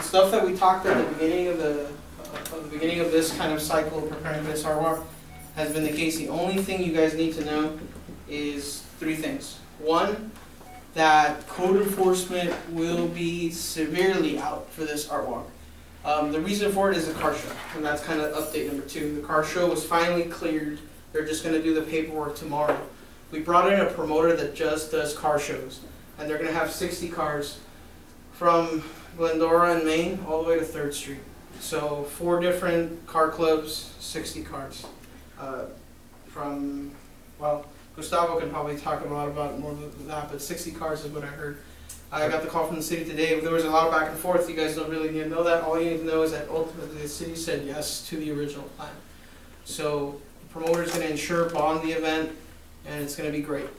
stuff that we talked at the beginning of this kind of cycle, preparing for this art walk, has been the case. The only thing you guys need to know is 3 things. 1, that code enforcement will be severely out for this art walk. The reason for it is the car show, and that's kind of update number 2. The car show was finally cleared. They're just going to do the paperwork tomorrow. We brought in a promoter that just does car shows, and they're going to have 60 cars from Glendora and Maine all the way to 3rd Street. So 4 different car clubs, 60 cars. Well, Gustavo can probably talk a lot about more than that, but 60 cars is what I heard. I got the call from the city today. There was a lot of back and forth. You guys don't really need to know that. All you need to know is that ultimately the city said yes to the original plan. So the promoter is going to insure, bond the event, and it's going to be great.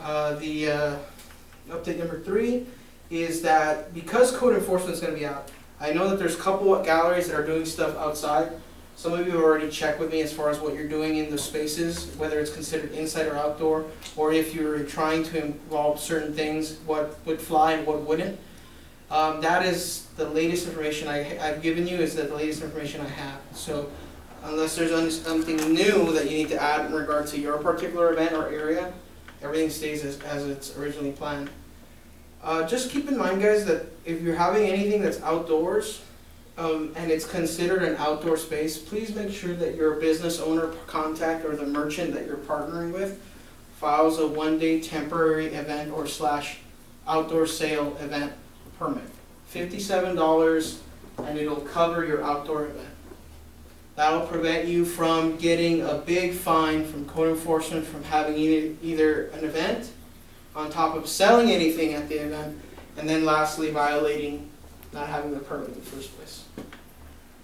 Update number 3 is that because code enforcement is going to be out, I know that there's a couple of galleries that are doing stuff outside. Some of you have already checked with me as far as what you're doing in the spaces, whether it's considered inside or outdoor, or if you're trying to involve certain things, what would fly and what wouldn't. That is the latest information I've given you, is the latest information I have. So unless there's something new that you need to add in regard to your particular event or area, everything stays as it's originally planned. Just keep in mind, guys, that if you're having anything that's outdoors, and it's considered an outdoor space, please make sure that your business owner contact or the merchant that you're partnering with files a 1-day temporary event or / outdoor sale event permit. $57, and it'll cover your outdoor event. That'll prevent you from getting a big fine from code enforcement from having either an event on top of selling anything at the event, and then lastly violating not having the permit in the first place.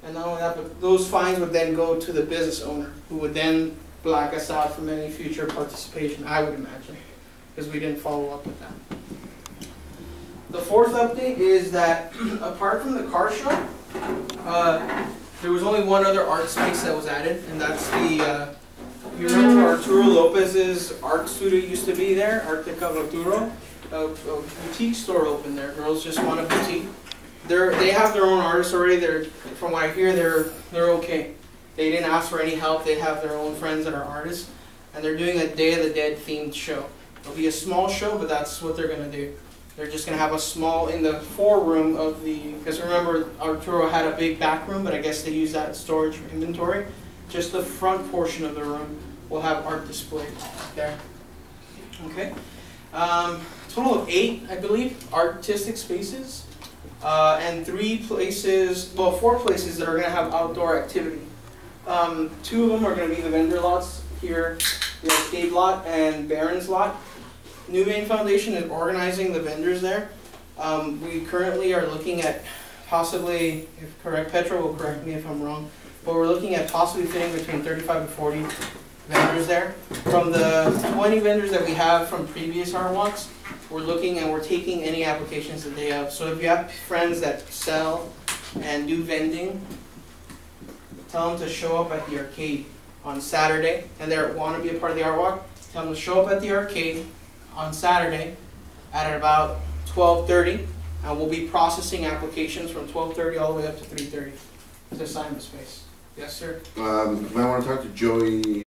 And not only that, but those fines would then go to the business owner, who would then black us out from any future participation, I would imagine, because we didn't follow up with that. The 4th update is that apart from the car show, there was only one other art space that was added, and that's the, you remember where Arturo Lopez's art studio used to be there, Arte Arturo? A boutique store opened there. Girls Just Want a Boutique. They have their own artists already. From what I hear, they're okay. They didn't ask for any help. They have their own friends that are artists, and they're doing a Day of the Dead themed show. It'll be a small show, but that's what they're going to do. They're just going to have a small in the foreroom of the, because remember Arturo had a big back room, but I guess they use that as storage for inventory. Just the front portion of the room will have art displayed there. Okay. Total of 8, I believe, artistic spaces. And 4 places that are going to have outdoor activity. 2 of them are going to be the vendor lots here, the arcade lot and Barron's lot. Nuvein Foundation is organizing the vendors there. We currently are looking at possibly, if correct, Petra will correct me if I'm wrong, but we're looking at possibly fitting between 35 and 40 vendors there. From the 20 vendors that we have from previous art walks, we're looking and we're taking any applications that they have. So if you have friends that sell and do vending, tell them to show up at the arcade on Saturday, and they want to be a part of the art walk. Tell them to show up at the arcade on Saturday at about 12:30, and we'll be processing applications from 12:30 all the way up to 3:30 to assign the space. Yes, sir? You might want to talk to Joey